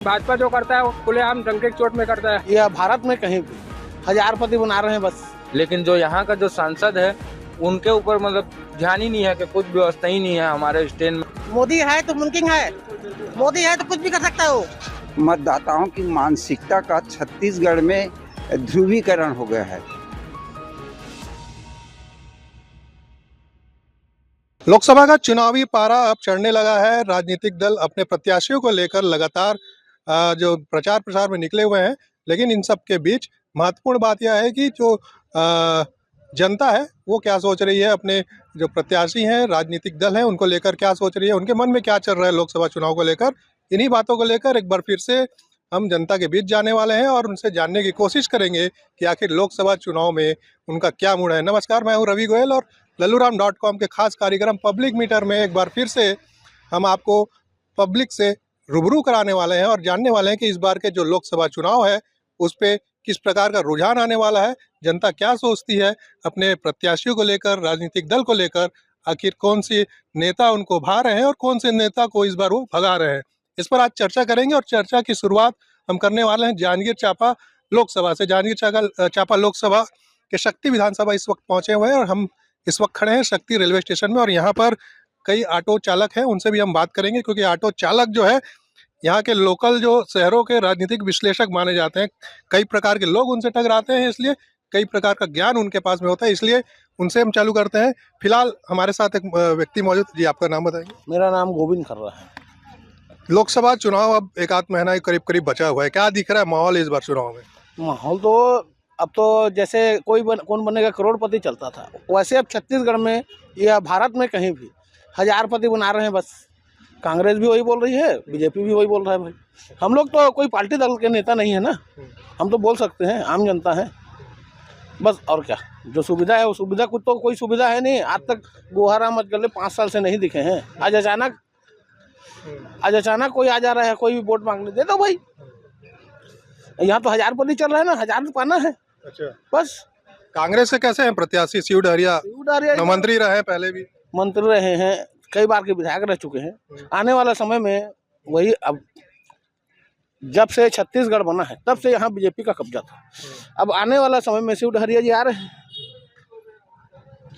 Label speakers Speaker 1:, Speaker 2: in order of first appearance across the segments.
Speaker 1: भाजपा जो करता है वो खुलेआम डंके की चोट में करता है।
Speaker 2: यह भारत में कहीं भी हजारपति बना रहे हैं बस।
Speaker 3: लेकिन जो यहाँ का जो सांसद है उनके ऊपर मतलब ध्यान ही नहीं है कि कुछ व्यवस्था ही नहीं है हमारे स्टेट में।
Speaker 2: मोदी है तो मुमकिन है, मोदी है तो कुछ भी कर सकता है वो।
Speaker 4: मतदाताओं की मानसिकता का छत्तीसगढ़ में ध्रुवीकरण हो गया है।
Speaker 5: लोकसभा का चुनावी पारा अब चढ़ने लगा है। राजनीतिक दल अपने प्रत्याशियों को लेकर लगातार जो प्रचार प्रसार में निकले हुए हैं, लेकिन इन सब के बीच महत्वपूर्ण बात यह है कि जो जनता है वो क्या सोच रही है, अपने जो प्रत्याशी हैं, राजनीतिक दल हैं, उनको लेकर क्या सोच रही है, उनके मन में क्या चल रहा है लोकसभा चुनाव को लेकर। इन्हीं बातों को लेकर एक बार फिर से हम जनता के बीच जाने वाले हैं और उनसे जानने की कोशिश करेंगे कि आखिर लोकसभा चुनाव में उनका क्या मूड है। नमस्कार, मैं हूँ रवि गोयल और लल्लूराम.com के खास कार्यक्रम पब्लिक मीटर में एक बार फिर से हम आपको पब्लिक से रूबरू कराने वाले हैं और जानने वाले हैं कि इस बार के जो लोकसभा चुनाव है उस पर किस प्रकार का रुझान आने वाला है, जनता क्या सोचती है अपने प्रत्याशियों को लेकर, राजनीतिक दल को लेकर, आखिर कौन सी नेता उनको भा रहे हैं और कौन से नेता को इस बार वो भगा रहे हैं। इस पर आज चर्चा करेंगे और चर्चा की शुरुआत हम करने वाले हैं जांजगीर चांपा लोकसभा से। जांजगीर चांपा लोकसभा के शक्ति विधानसभा इस वक्त पहुंचे हुए हैं और हम इस वक्त खड़े हैं शक्ति रेलवे स्टेशन में और यहाँ पर कई ऑटो चालक हैं, उनसे भी हम बात करेंगे क्योंकि ऑटो चालक जो है यहाँ के लोकल जो शहरों के राजनीतिक विश्लेषक माने जाते हैं। कई प्रकार के लोग उनसे टकराते हैं, इसलिए कई प्रकार का ज्ञान उनके पास में होता है, इसलिए उनसे हम चालू करते हैं। फिलहाल हमारे साथ एक व्यक्ति मौजूद। जी, आपका नाम बताएंगे?
Speaker 2: मेरा नाम गोविंद खर्रा है।
Speaker 5: लोकसभा चुनाव अब एक आध महीना करीब करीब बचा हुआ है, क्या दिख रहा है माहौल इस बार चुनाव में?
Speaker 2: माहौल तो अब तो जैसे कौन बनेगा करोड़पति चलता था, वैसे अब छत्तीसगढ़ में या भारत में कहीं भी हजारपति बना रहे हैं बस। कांग्रेस भी वही बोल रही है, बीजेपी भी वही बोल रहा है। भाई हम लोग तो कोई पार्टी दल के नेता नहीं है ना, हम तो बोल सकते हैं, आम जनता है बस। और क्या, जो सुविधा है वो सुविधा, कुछ तो कोई सुविधा है नहीं। आज तक गोहारा मच गए 5 साल से नहीं दिखे हैं। आज अचानक कोई आ जा रहा है, कोई भी वोट मांगने दे दो भाई। यहाँ तो हजारपति चल रहा है ना, 1000 तो पाना है। अच्छा, बस।
Speaker 5: कांग्रेस के कैसे हैं प्रत्याशी? शिव डहरिया मंत्री रहे हैं, पहले भी
Speaker 2: मंत्री रहे हैं, कई बार के विधायक रह चुके हैं। आने वाला समय में वही, अब जब से छत्तीसगढ़ बना है तब से यहाँ बीजेपी का कब्जा था। अब आने वाला समय में शिव डहरिया जी आ रहे हैं।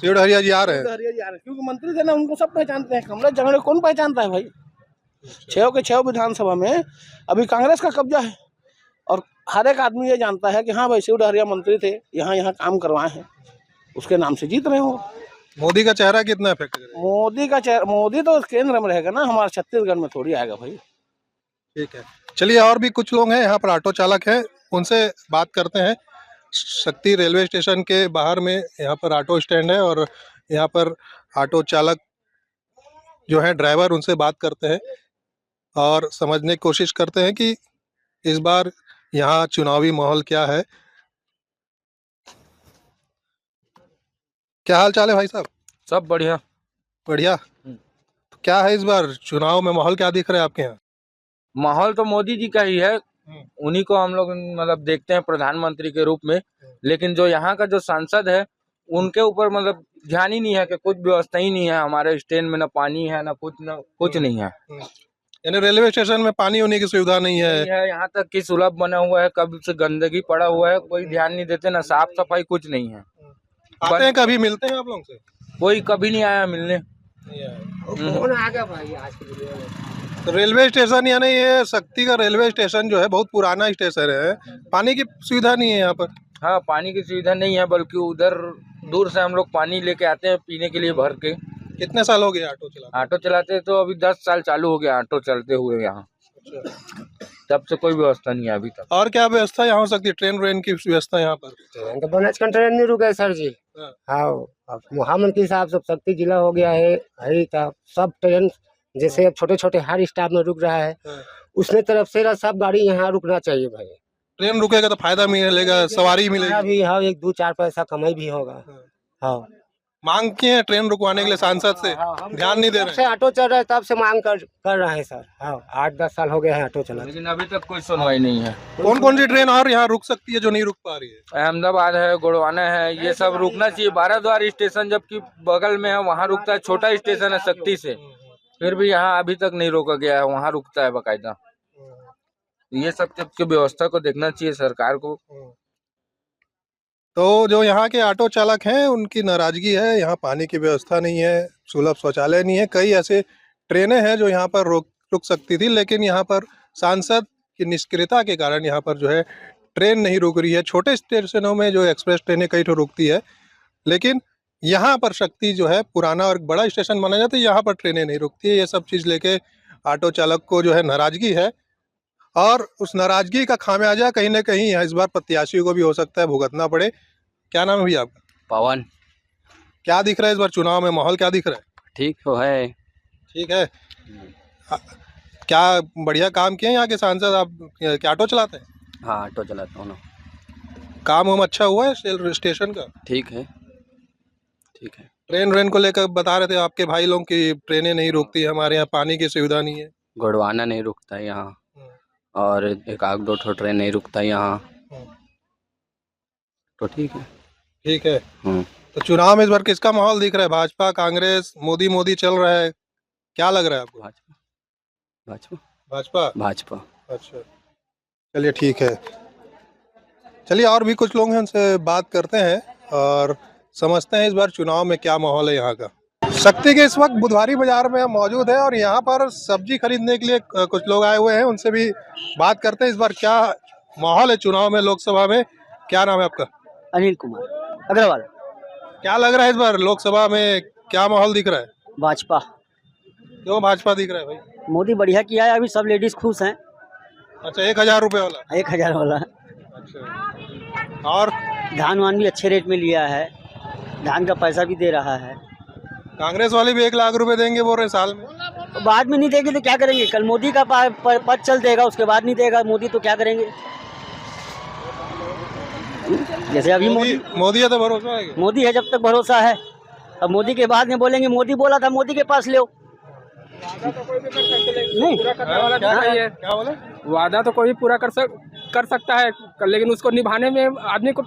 Speaker 5: शिव डहरिया जी आ रहे हैं
Speaker 2: क्योंकि मंत्री थे ना, उनको सब पहचानते हैं। कमला जंगड़े कौन पहचानता है भाई? 6 के 6 विधानसभा में अभी कांग्रेस का कब्जा है और हर एक आदमी ये जानता है कि हाँ भाई शिव डहरिया मंत्री थे, यहाँ काम करवाए हैं, उसके नाम से जीत रहे हो।
Speaker 5: मोदी का चेहरा कितना इफेक्ट करेगा?
Speaker 2: मोदी तो केंद्र में रहेगा ना, हमारे छत्तीसगढ़ में थोड़ी आएगा भाई।
Speaker 5: ठीक है, चलिए और भी कुछ लोग हैं यहाँ पर, ऑटो चालक हैं, उनसे बात करते हैं। शक्ति रेलवे स्टेशन के बाहर में यहाँ पर ऑटो स्टैंड है और यहाँ पर ऑटो चालक जो है ड्राइवर, उनसे बात करते हैं और समझने की कोशिश करते हैं कि इस बार यहाँ चुनावी माहौल क्या है। क्या हाल चाल है भाई साहब?
Speaker 3: सब बढ़िया
Speaker 5: बढ़िया। तो क्या है इस बार चुनाव में माहौल, क्या दिख रहा है आपके यहाँ?
Speaker 3: माहौल तो मोदी जी का ही है, उन्हीं को हम लोग मतलब देखते हैं प्रधानमंत्री के रूप में। लेकिन जो यहाँ का जो सांसद है उनके ऊपर मतलब ध्यान ही नहीं है कि कुछ व्यवस्था ही नहीं है हमारे स्टेट में, ना पानी है ना कुछ नहीं है।
Speaker 5: यानी रेलवे स्टेशन में पानी होने की सुविधा नहीं है।
Speaker 3: यहाँ तक कि सुलभ बना हुआ है, कब से गंदगी पड़ा हुआ है, कोई ध्यान नहीं देते, ना साफ सफाई, कुछ नहीं है।
Speaker 5: आते हैं कभी, मिलते हैं आप लोगों से?
Speaker 3: कोई कभी नहीं आया मिलने।
Speaker 1: कौन आ गया भाई आज के वीडियो में?
Speaker 5: तो रेलवे स्टेशन यानी ये शक्ति का रेलवे स्टेशन जो है बहुत पुराना स्टेशन है, पानी की सुविधा नहीं है यहाँ पर।
Speaker 3: हाँ, पानी की सुविधा नहीं है, बल्कि उधर दूर से हम लोग पानी लेके आते हैं पीने के लिए भर के।
Speaker 5: कितने साल हो गए ऑटो
Speaker 3: चलाते? तो अभी 10 साल चालू हो गया ऑटो चलते हुए यहाँ। तब से कोई व्यवस्था नहीं है अभी तक। और
Speaker 5: क्या व्यवस्था यहाँ हो सकती है? ट्रेन की व्यवस्था यहाँ पर?
Speaker 1: तो बनासकांठा ट्रेन नहीं रुका है सर जी। हाँ, अब महामंत्री साहब सब शक्ति जिला हो गया है, सब ट्रेन जैसे अब छोटे छोटे हर स्टॉप में रुक रहा है, उसने तरफ से सब गाड़ी यहाँ रुकना चाहिए भाई।
Speaker 5: ट्रेन रुकेगा तो फायदा मिलेगा, सवारी मिलेगी
Speaker 1: भी। हाँ, 1-2-4 पैसा कमाई भी होगा। हाँ,
Speaker 5: मांग किए हैं ट्रेन रुकवाने के लिए सांसद से, ध्यान नहीं दे रहे हैं।
Speaker 1: ऑटो चल रहा है तब से मांग कर रहे हैं सर। हाँ, 8-10 साल हो गए हैं ऑटो चला,
Speaker 3: लेकिन अभी तक कोई सुनवाई नहीं है।
Speaker 5: कौन सी ट्रेन और यहाँ रुक सकती है जो नहीं रुक पा रही है?
Speaker 3: अहमदाबाद है, गोड़वाना है, ये सब रुकना चाहिए। 12 स्टेशन जबकि बगल में है, वहाँ रुकता है। छोटा स्टेशन है शक्ति से, फिर भी यहाँ अभी तक नहीं रोका गया है, वहाँ रुकता है बाकायदा। ये सब की व्यवस्था को देखना चाहिए सरकार को।
Speaker 5: तो जो यहाँ के ऑटो चालक हैं उनकी नाराजगी है, यहाँ पानी की व्यवस्था नहीं है, सुलभ शौचालय नहीं है। कई ऐसे ट्रेनें हैं जो यहाँ पर रुक सकती थी, लेकिन यहाँ पर सांसद की निष्क्रियता के कारण यहाँ पर जो है ट्रेन नहीं रुक रही है। छोटे स्टेशनों में जो एक्सप्रेस ट्रेनें कई तो रुकती है, लेकिन यहाँ पर शक्ति जो है पुराना और बड़ा स्टेशन माना जाता है, यहाँ पर ट्रेनें नहीं रुकती है। ये सब चीज़ लेके ऑटो चालक को जो है नाराजगी है, और उस नाराजगी का खामियाजा कहीं ना कहीं इस बार प्रत्याशियों को भी हो सकता है भुगतना पड़े। क्या नाम है भैया आपका?
Speaker 6: पवन।
Speaker 5: क्या दिख रहा है इस बार चुनाव में, माहौल क्या दिख रहा है?
Speaker 6: ठीक तो है।
Speaker 5: ठीक है। क्या बढ़िया काम किए यहाँ के सांसद? आप क्या ऑटो चलाते हैं?
Speaker 6: हाँ, ऑटो चलाता हूँ ना।
Speaker 5: काम वाम अच्छा हुआ है स्टेशन का?
Speaker 6: ठीक है, ठीक है।
Speaker 5: ट्रेन को लेकर बता रहे थे आपके भाई लोग कि ट्रेनें नहीं रुकती, हमारे यहाँ पानी की सुविधा नहीं है।
Speaker 6: गोडवाना नहीं रुकता है यहाँ, और एक आग दो ठो ट्रेन नहीं रुकता यहाँ, तो ठीक है।
Speaker 5: ठीक है। तो चुनाव में इस बार किसका माहौल दिख रहा है? भाजपा, कांग्रेस, मोदी चल रहा है, क्या लग रहा है आपको?
Speaker 6: भाजपा, भाजपा,
Speaker 5: भाजपा।
Speaker 6: भाजपा।
Speaker 5: अच्छा, चलिए ठीक है। चलिए और भी कुछ लोग हैं, उनसे बात करते हैं और समझते हैं इस बार चुनाव में क्या माहौल है यहाँ का। शक्ति के इस वक्त बुधवारी बाजार में हम मौजूद है और यहाँ पर सब्जी खरीदने के लिए कुछ लोग आए हुए हैं, उनसे भी बात करते हैं इस बार क्या माहौल है चुनाव में, लोकसभा में। क्या नाम है आपका?
Speaker 7: अनिल कुमार अग्रवाल।
Speaker 5: क्या लग रहा है इस बार लोकसभा में क्या माहौल दिख रहा है?
Speaker 7: भाजपा।
Speaker 5: क्यों भाजपा दिख रहा है भाई?
Speaker 7: मोदी बढ़िया किया है, अभी सब लेडीज खुश हैं।
Speaker 5: अच्छा, 1000 रुपये वाला?
Speaker 7: 1000 वाला।
Speaker 5: अच्छा, और
Speaker 7: धान वान भी अच्छे रेट में लिया है, धान का पैसा भी दे रहा है।
Speaker 5: कांग्रेस वाले भी 1 लाख रुपए देंगे बोल रहे साल में।
Speaker 7: तो बाद में नहीं देंगे तो क्या करेंगे? कल मोदी का पद चल देगा, उसके बाद नहीं देगा मोदी तो क्या करेंगे? जैसे अभी
Speaker 5: मोदी है तो भरोसा है।
Speaker 7: मोदी है, जब तक भरोसा है। अब मोदी के बाद में बोलेंगे मोदी बोला था, मोदी के पास ले। नहीं,
Speaker 3: क्या बोले? वादा तो कोई पूरा कर सकता है, लेकिन उसको निभाने में आदमी को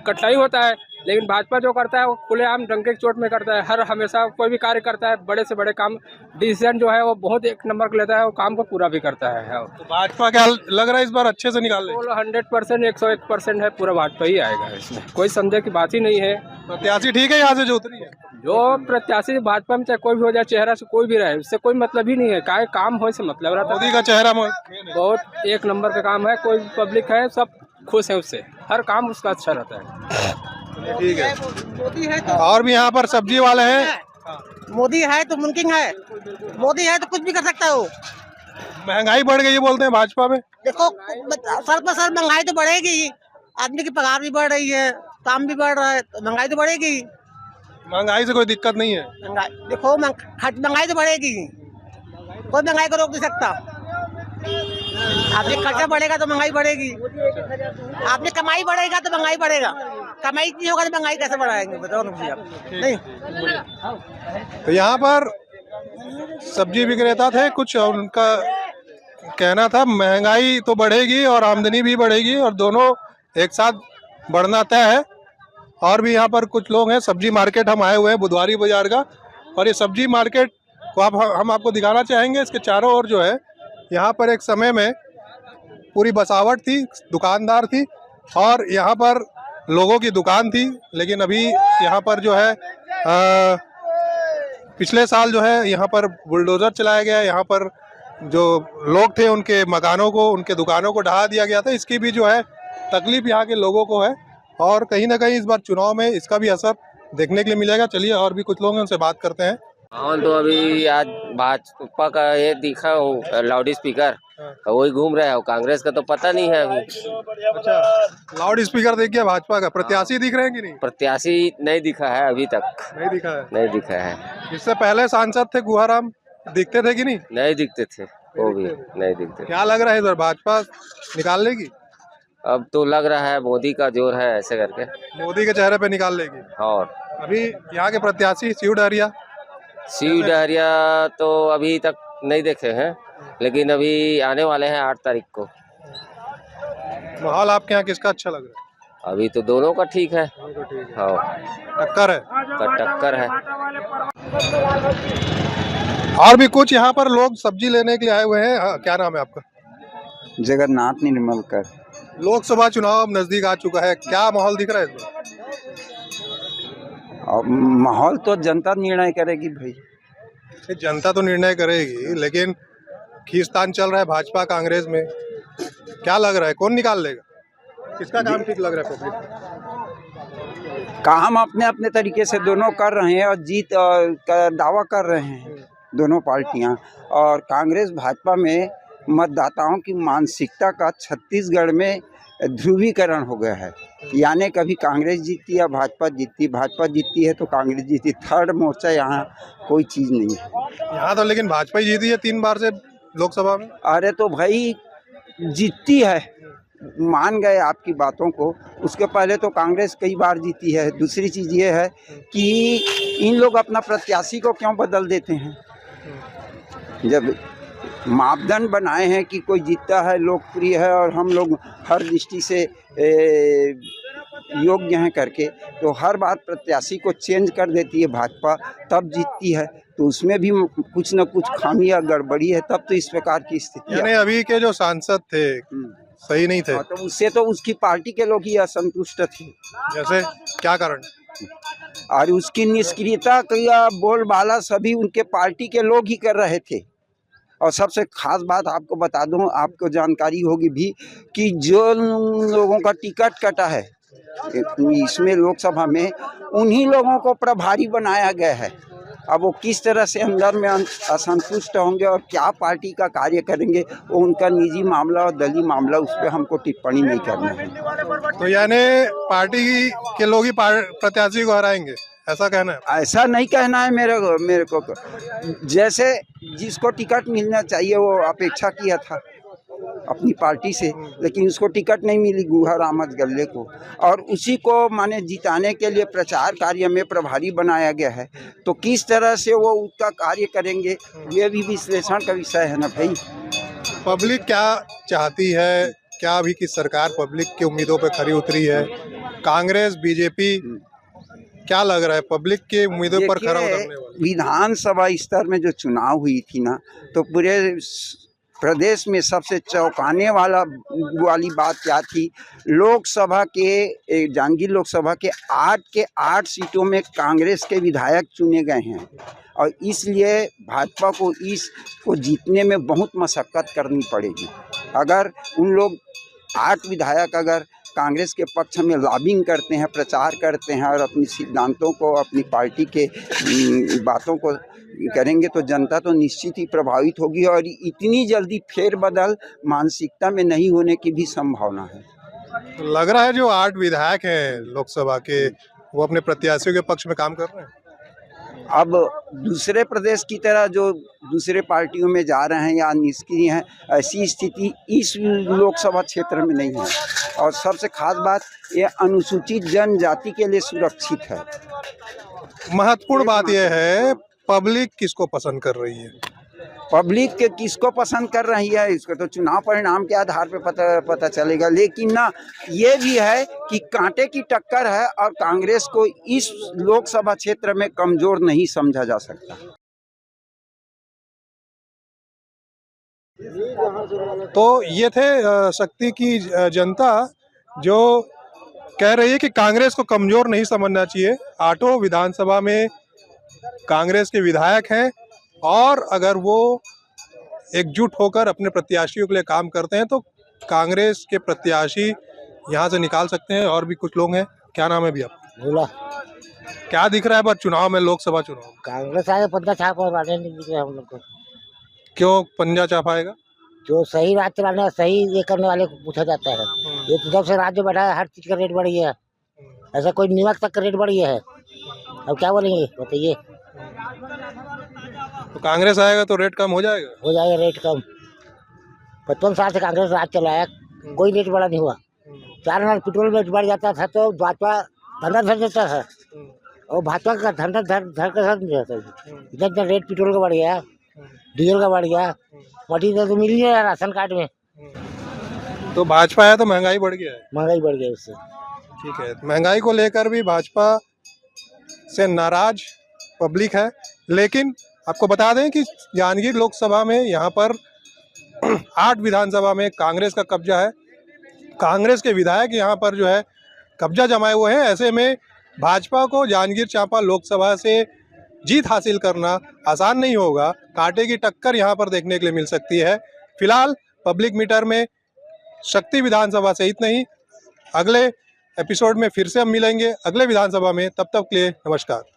Speaker 3: कठिनाई होता है। लेकिन भाजपा जो करता है वो खुलेआम डंके की चोट में करता है। हर हमेशा कोई भी कार्य करता है, बड़े से बड़े काम, डिसीजन जो है वो बहुत एक नंबर का लेता है, वो काम को पूरा भी करता है।
Speaker 5: तो भाजपा क्या लग रहा है इस बार अच्छे से निकाल लेगी?
Speaker 3: 100%, 101% है, पूरा भाजपा ही आएगा, इसमें कोई संदेह की बात ही नहीं है।
Speaker 5: प्रत्याशी ठीक है यहाँ से जो उतरी है?
Speaker 3: जो प्रत्याशी भाजपा में चाहे कोई भी हो जाए, चेहरा से कोई भी रहे, उससे कोई मतलब ही नहीं है। क्या काम हो से मतलब रहता है।
Speaker 5: मोदी का चेहरा
Speaker 3: बहुत एक नंबर का काम है, कोई पब्लिक है सब खुश है उससे, हर काम उसका अच्छा रहता है।
Speaker 5: ठीक है। और भी यहाँ पर सब्जी वाले हैं।
Speaker 8: मोदी है तो मुमकिन है, मोदी है तो कुछ भी कर सकता है वो।
Speaker 5: महंगाई बढ़ गई बोलते हैं भाजपा में।
Speaker 8: देखो सर पर सर महंगाई तो बढ़ेगी ही, आदमी की पगार भी बढ़ रही है, काम भी बढ़ रहा है, तो महंगाई तो बढ़ेगी ही।
Speaker 5: महंगाई से कोई दिक्कत नहीं है।
Speaker 8: देखो महंगाई तो बढ़ेगी, कोई महंगाई को रोक नहीं सकता। आपने खर्चा बढ़ेगा तो महंगाई बढ़ेगी, आपने कमाई बढ़ेगा तो महंगाई बढ़ेगा। कमाई नहीं होगा तो महंगाई कैसे बढ़ाएंगे, बताओ ना मुझे आप। नहीं,
Speaker 5: तो यहाँ पर सब्जी विक्रेता थे कुछ, और उनका कहना था महंगाई तो बढ़ेगी और आमदनी भी बढ़ेगी, और दोनों एक साथ बढ़ना तय है। और भी यहाँ पर कुछ लोग हैं। सब्जी मार्केट हम आए हुए हैं बुधवारी बाजार का, और ये सब्जी मार्केट को हम आपको दिखाना चाहेंगे। इसके चारों ओर जो है यहाँ पर एक समय में पूरी बसावट थी, दुकानदार थी, और यहाँ पर लोगों की दुकान थी। लेकिन अभी यहाँ पर जो है पिछले साल जो है यहाँ पर बुलडोज़र चलाया गया, यहाँ पर जो लोग थे उनके मकानों को, उनके दुकानों को ढहा दिया गया था। इसकी भी जो है तकलीफ यहाँ के लोगों को है, और कहीं ना कहीं इस बार चुनाव में इसका भी असर देखने के लिए मिलेगा। चलिए और भी कुछ लोग हैं, उनसे बात करते हैं।
Speaker 6: हाँ, तो अभी आज भाजपा का ये दिखा हूँ लाउड स्पीकर, वही घूम रहा है। कांग्रेस का तो पता नहीं है अभी।
Speaker 5: अच्छा, लाउड स्पीकर देख गया भाजपा का। प्रत्याशी दिख रहे हैं कि नहीं?
Speaker 6: प्रत्याशी नहीं दिखा है अभी तक,
Speaker 5: नहीं दिखा है।
Speaker 6: नहीं दिखा है।
Speaker 5: इससे पहले सांसद थे गुहाराम, दिखते थे कि नहीं?
Speaker 6: नहीं दिखते थे, वो भी नहीं दिखते।
Speaker 5: क्या लग रहा है इस बार भाजपा निकाल लेगी?
Speaker 6: अब तो लग रहा है मोदी का जोर है, ऐसे करके
Speaker 5: मोदी के चेहरे पे निकाल लेगी।
Speaker 6: और
Speaker 5: अभी यहाँ के प्रत्याशी शिव डहरिया
Speaker 6: तो अभी तक नहीं देखे हैं, लेकिन अभी आने वाले हैं 8 तारीख को।
Speaker 5: माहौल आपके यहाँ किसका अच्छा लग रहा है?
Speaker 6: अभी तो दोनों का ठीक है। हाँ,
Speaker 5: टक्कर है।
Speaker 6: टक्कर है।
Speaker 5: और भी कुछ यहाँ पर लोग सब्जी लेने के लिए आए हुए हैं। हाँ, क्या नाम है आपका?
Speaker 4: जगन्नाथ निर्मलकर।
Speaker 5: लोकसभा चुनाव अब नजदीक आ चुका है, क्या माहौल दिख रहा है इसमें?
Speaker 4: और माहौल तो जनता निर्णय करेगी भाई।
Speaker 5: जनता तो निर्णय करेगी, लेकिन खींचतान चल रहा है भाजपा कांग्रेस में। क्या लग रहा है, कौन निकाल लेगा? किसका काम ठीक लग रहा है पब्लिक?
Speaker 4: काम अपने अपने तरीके से दोनों कर रहे हैं और जीत का दावा कर रहे हैं दोनों पार्टियां। और कांग्रेस भाजपा में मतदाताओं की मानसिकता का छत्तीसगढ़ में ध्रुवीकरण हो गया है। यानी कभी कांग्रेस जीतती या भाजपा जीतती है तो कांग्रेस जीतती। थर्ड मोर्चा यहाँ कोई चीज़ नहीं है।
Speaker 5: यहाँ तो लेकिन भाजपा ही जीती है 3 बार से लोकसभा में।
Speaker 4: अरे तो भाई जीतती है, मान गए आपकी बातों को। उसके पहले तो कांग्रेस कई बार जीती है। दूसरी चीज़ ये है कि इन लोग अपना प्रत्याशी को क्यों बदल देते हैं? जब मापदंड बनाए हैं कि कोई जीतता है, लोकप्रिय है और हम लोग हर दृष्टि से योग्य हैं करके, तो हर बार प्रत्याशी को चेंज कर देती है भाजपा, तब जीतती है। तो उसमें भी कुछ न कुछ खामी या गड़बड़ी है, तब तो इस प्रकार की स्थिति।
Speaker 5: यानी अभी के जो सांसद थे सही नहीं थे।
Speaker 4: तो उससे तो उसकी पार्टी के लोग ही असंतुष्ट थे।
Speaker 5: जैसे क्या कारण?
Speaker 4: और उसकी निष्क्रियता या बोलबाला सभी उनके पार्टी के लोग ही कर रहे थे। और सबसे खास बात आपको बता दूं, आपको जानकारी होगी भी कि जो लोगों का टिकट कटा है इसमें लोकसभा में, उन्हीं लोगों को प्रभारी बनाया गया है। अब वो किस तरह से अंदर में असंतुष्ट होंगे और क्या पार्टी का कार्य करेंगे, वो उनका निजी मामला और दलीय मामला, उस पर हमको टिप्पणी नहीं करना है।
Speaker 5: तो यानी पार्टी के लोग ही प्रत्याशी को हराएंगे, ऐसा कहना है?
Speaker 4: ऐसा नहीं कहना है मेरे को। जैसे जिसको टिकट मिलना चाहिए वो अपेक्षा किया था अपनी पार्टी से, लेकिन उसको टिकट नहीं मिली, गुहा रामज गल्ले को, और उसी को माने जिताने के लिए प्रचार कार्य में प्रभारी बनाया गया है। तो किस तरह से वो उसका कार्य करेंगे, ये भी विश्लेषण का विषय है ना भाई।
Speaker 5: पब्लिक क्या चाहती है, क्या अभी की सरकार पब्लिक की उम्मीदों पे खरी उतरी है? कांग्रेस, बीजेपी, क्या लग रहा है पब्लिक के उम्मीदों पर खरा उतरने वाला?
Speaker 4: विधानसभा स्तर में जो चुनाव हुई थी ना, तो पूरे प्रदेश में सबसे चौंकाने वाली बात क्या थी? लोकसभा के जांजगीर लोकसभा के 8 सीटों में कांग्रेस के विधायक चुने गए हैं। और इसलिए भाजपा को इसको जीतने में बहुत मशक्कत करनी पड़ेगी। अगर उन लोग 8 विधायक अगर कांग्रेस के पक्ष में लॉबिंग करते हैं, प्रचार करते हैं और अपनी सिद्धांतों को, अपनी पार्टी के बातों को करेंगे, तो जनता तो निश्चित ही प्रभावित होगी। और इतनी जल्दी फेरबदल मानसिकता में नहीं होने की भी संभावना है।
Speaker 5: तो लग रहा है जो 8 विधायक हैं लोकसभा के, वो अपने प्रत्याशियों के पक्ष में काम कर रहे हैं।
Speaker 4: अब दूसरे प्रदेश की तरह जो दूसरे पार्टियों में जा रहे हैं या निष्क्रिय हैं, ऐसी स्थिति इस लोकसभा क्षेत्र में नहीं है। और सबसे खास बात, ये अनुसूचित जनजाति के लिए सुरक्षित है।
Speaker 5: महत्वपूर्ण बात यह है पब्लिक किसको पसंद कर रही है।
Speaker 4: पब्लिक के किसको पसंद कर रही है इसको तो चुनाव परिणाम के आधार पे पता चलेगा। लेकिन ना, ये भी है कि कांटे की टक्कर है और कांग्रेस को इस लोकसभा क्षेत्र में कमजोर नहीं समझा जा सकता।
Speaker 5: तो ये थे शक्ति की जनता जो कह रही है कि कांग्रेस को कमजोर नहीं समझना चाहिए। 8 विधानसभा में कांग्रेस के विधायक हैं और अगर वो एकजुट होकर अपने प्रत्याशियों के लिए काम करते हैं तो कांग्रेस के प्रत्याशी यहाँ से निकाल सकते हैं। और भी कुछ लोग हैं। क्या नाम है भैया?
Speaker 1: बोला
Speaker 5: क्या दिख रहा है पर चुनाव में, लोकसभा चुनाव?
Speaker 1: कांग्रेस आगे पंजा छाप और वाले नहीं दिख रहे हम लोग को।
Speaker 5: क्यों पंजा चापाएगा?
Speaker 1: जो सही राज चलाने, सही ये करने वाले को पूछा जाता है। ये तो जब से राज्य बढ़ा है हर चीज का रेट बढ़ गया है। ऐसा कोई नमक तक का रेट बढ़ गया है। अब क्या बोलेंगे बताइए?
Speaker 5: तो कांग्रेस आएगा तो रेट कम हो जाएगा?
Speaker 1: हो जाएगा रेट कम। 55 साल से कांग्रेस राज चलाया, कोई रेट बढ़ा नहीं हुआ। 4 आना पेट्रोल रेट बढ़ जाता था तो भाजपा धंधा धर देता था, और भाजपा का धंधा धर कर नहीं रहता। इतना रेट पेट्रोल का बढ़ गया, डीजल का बढ़ गया, मटीरियल तो मिल ही नहीं राशन कार्ड में।
Speaker 5: तो भाजपा है तो महंगाई बढ़ गया है।
Speaker 1: महंगाई बढ़ गई उससे।
Speaker 5: ठीक है, महंगाई को लेकर भी भाजपा से नाराज पब्लिक है। लेकिन आपको बता दें कि जांजगीर लोकसभा में यहाँ पर 8 विधानसभा में कांग्रेस का कब्जा है। कांग्रेस के विधायक यहाँ पर जो है कब्जा जमाए हुए हैं। ऐसे में भाजपा को जांजगीर चांपा लोकसभा से जीत हासिल करना आसान नहीं होगा। कांटे की टक्कर यहाँ पर देखने के लिए मिल सकती है। फिलहाल पब्लिक मीटर में शक्ति विधानसभा से इतना ही। अगले एपिसोड में फिर से हम मिलेंगे अगले विधानसभा में। तब तक के लिए नमस्कार।